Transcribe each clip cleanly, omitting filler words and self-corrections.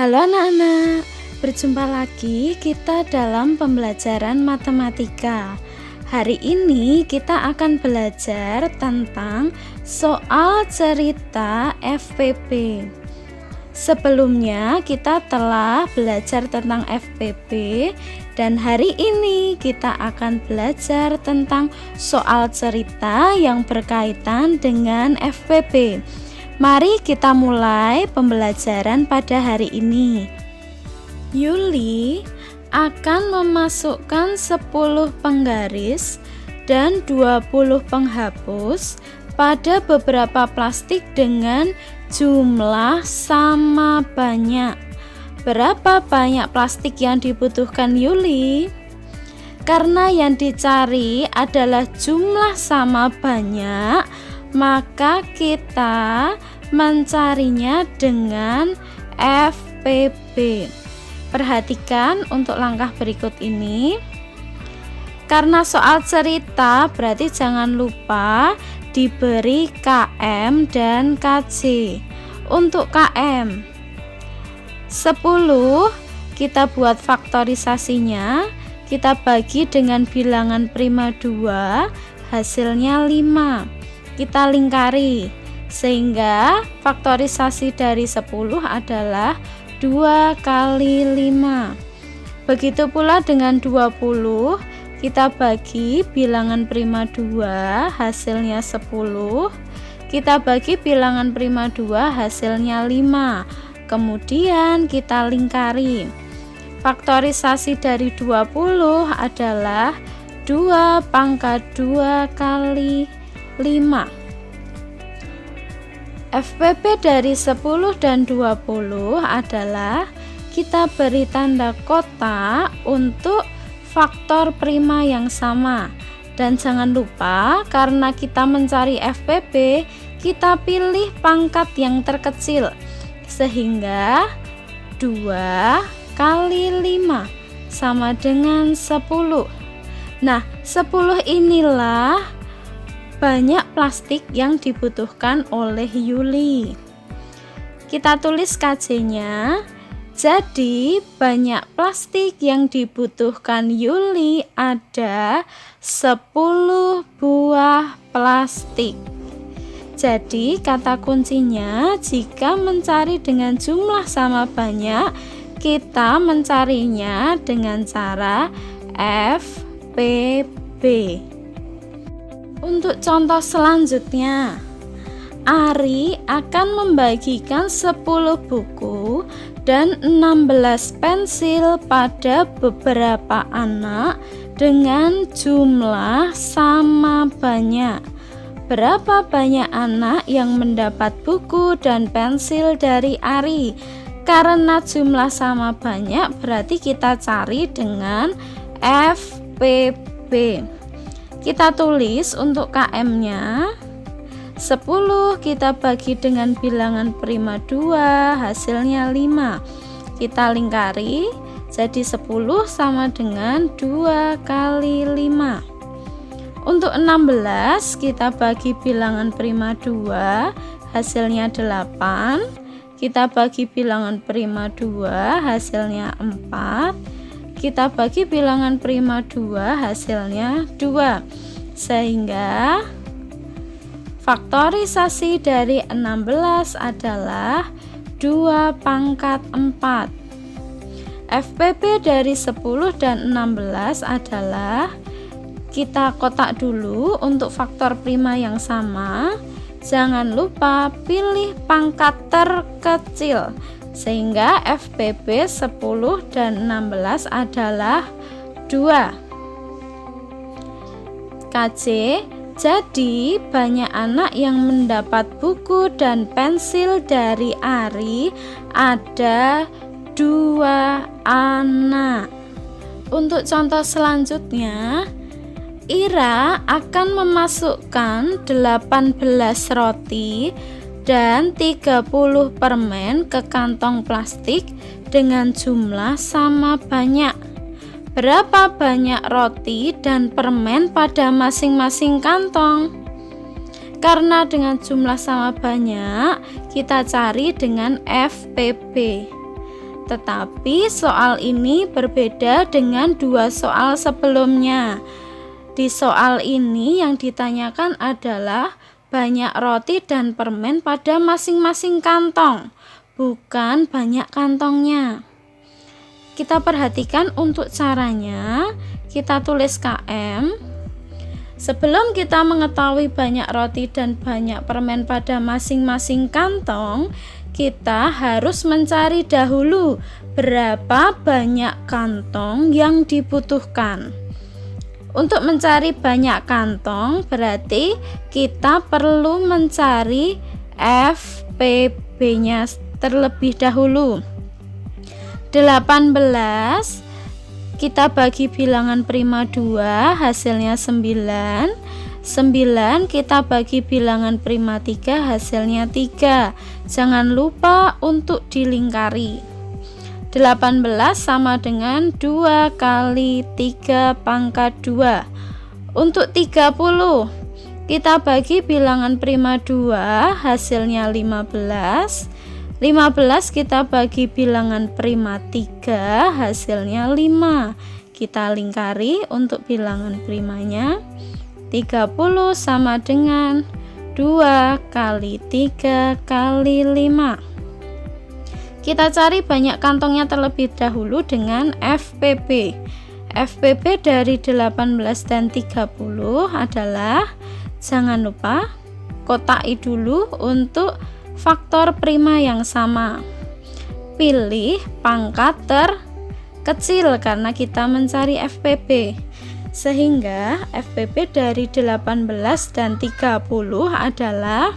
Halo anak-anak, berjumpa lagi kita dalam pembelajaran matematika. Hari ini kita akan belajar tentang soal cerita FPP. Sebelumnya kita telah belajar tentang FPP dan hari ini kita akan belajar tentang soal cerita yang berkaitan dengan FPP. Mari kita mulai pembelajaran pada hari ini. Yuli akan memasukkan 10 penggaris dan 20 penghapus pada beberapa plastik dengan jumlah sama banyak. Berapa banyak plastik yang dibutuhkan Yuli? Karena yang dicari adalah jumlah sama banyak, maka kita mencarinya dengan FPP. Perhatikan untuk langkah berikut ini. Karena soal cerita, berarti jangan lupa diberi KM dan KJ. Untuk KM 10 kita buat faktorisasinya, kita bagi dengan bilangan prima 2, hasilnya 5. Kita lingkari sehingga faktorisasi dari 10 adalah 2 kali 5. Begitu pula dengan 20, kita bagi bilangan prima 2, hasilnya 10. Kita bagi bilangan prima 2, hasilnya 5. Kemudian kita lingkari. Faktorisasi dari 20 adalah 2 pangkat 2 kali 5. FPP dari 10 dan 20 adalah kita beri tanda kotak untuk faktor prima yang sama. Dan jangan lupa, karena kita mencari FPP, kita pilih pangkat yang terkecil, sehingga 2 kali 5 sama dengan 10. Nah, 10 inilah banyak plastik yang dibutuhkan oleh Yuli. Kita tulis KJ-nya. Jadi, banyak plastik yang dibutuhkan Yuli ada 10 buah plastik. Jadi, kata kuncinya, jika mencari dengan jumlah sama banyak, kita mencarinya dengan cara FPP. Untuk contoh selanjutnya, Ari akan membagikan 10 buku dan 16 pensil pada beberapa anak dengan jumlah sama banyak. Berapa banyak anak yang mendapat buku dan pensil dari Ari? Karena jumlah sama banyak, berarti kita cari dengan FPP. Kita tulis untuk KM-nya 10 kita bagi dengan bilangan prima 2, hasilnya 5. Kita lingkari, jadi 10 sama dengan 2 kali 5. Untuk 16 kita bagi bilangan prima 2, hasilnya 8. Kita bagi bilangan prima 2, hasilnya 4. Kita bagi bilangan prima 2, hasilnya 2. Sehingga faktorisasi dari 16 adalah 2 pangkat 4. FPP dari 10 dan 16 adalah, kita kotak dulu untuk faktor prima yang sama. Jangan lupa pilih pangkat terkecil, sehingga FPP 10 dan 16 adalah 2. KJ, jadi banyak anak yang mendapat buku dan pensil dari Ari ada 2 anak. Untuk contoh selanjutnya, Ira akan memasukkan 18 roti dan 30 permen ke kantong plastik dengan jumlah sama banyak. Berapa banyak roti dan permen pada masing-masing kantong? Karena dengan jumlah sama banyak, kita cari dengan FPP. Tetapi soal ini berbeda dengan dua soal sebelumnya. Di soal ini yang ditanyakan adalah banyak roti dan permen pada masing-masing kantong, bukan banyak kantongnya. Kita perhatikan untuk caranya, kita tulis KM. Sebelum kita mengetahui banyak roti dan banyak permen pada masing-masing kantong, kita harus mencari dahulu berapa banyak kantong yang dibutuhkan. Untuk mencari banyak kantong berarti kita perlu mencari FPB-nya terlebih dahulu. 18 kita bagi bilangan prima 2, hasilnya 9. 9 kita bagi bilangan prima 3, hasilnya 3. Jangan lupa untuk dilingkari. 18 sama dengan 2 kali 3 pangkat 2. Untuk 30 kita bagi bilangan prima 2, hasilnya 15. 15 kita bagi bilangan prima 3, hasilnya 5. Kita lingkari untuk bilangan primanya. 30 sama dengan 2 kali 3 kali 5. Kita cari banyak kantongnya terlebih dahulu dengan FPB. FPB dari 18 dan 30 adalah, jangan lupa kotaki dulu untuk faktor prima yang sama. Pilih pangkat terkecil karena kita mencari FPB. Sehingga FPB dari 18 dan 30 adalah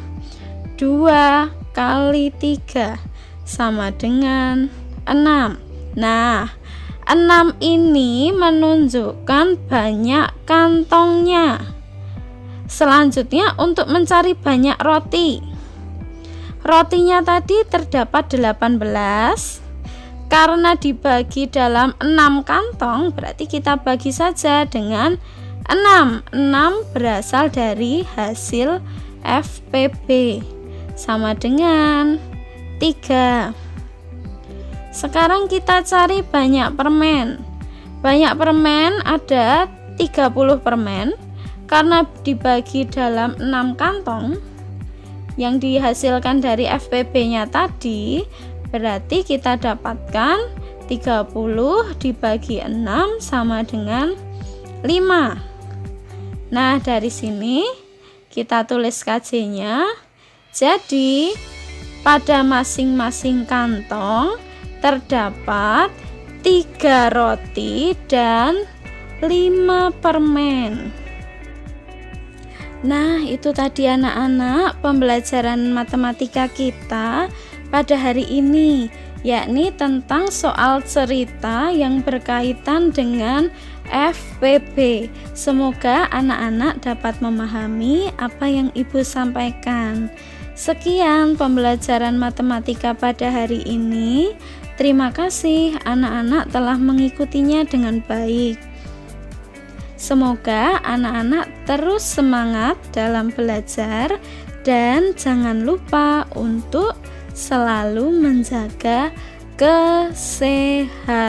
2 kali 3 sama dengan 6. Nah, 6 ini menunjukkan banyak kantongnya. Selanjutnya untuk mencari banyak roti. Rotinya tadi terdapat 18. Karena dibagi dalam 6 kantong, berarti kita bagi saja dengan 6. 6 berasal dari hasil FPB sama dengan 3. Sekarang kita cari banyak permen. Banyak permen ada 30 permen. Karena dibagi dalam 6 kantong yang dihasilkan dari FPB-nya tadi, berarti kita dapatkan 30 dibagi 6 sama dengan 5. Nah, dari sini kita tulis KJ-nya. Jadi pada masing-masing kantong terdapat 3 roti dan 5 permen. Nah, itu tadi anak-anak pembelajaran matematika kita pada hari ini, yakni tentang soal cerita yang berkaitan dengan FPB. Semoga anak-anak dapat memahami apa yang Ibu sampaikan. Sekian pembelajaran matematika pada hari ini. Terima kasih anak-anak telah mengikutinya dengan baik. Semoga anak-anak terus semangat dalam belajar dan jangan lupa untuk selalu menjaga kesehatan.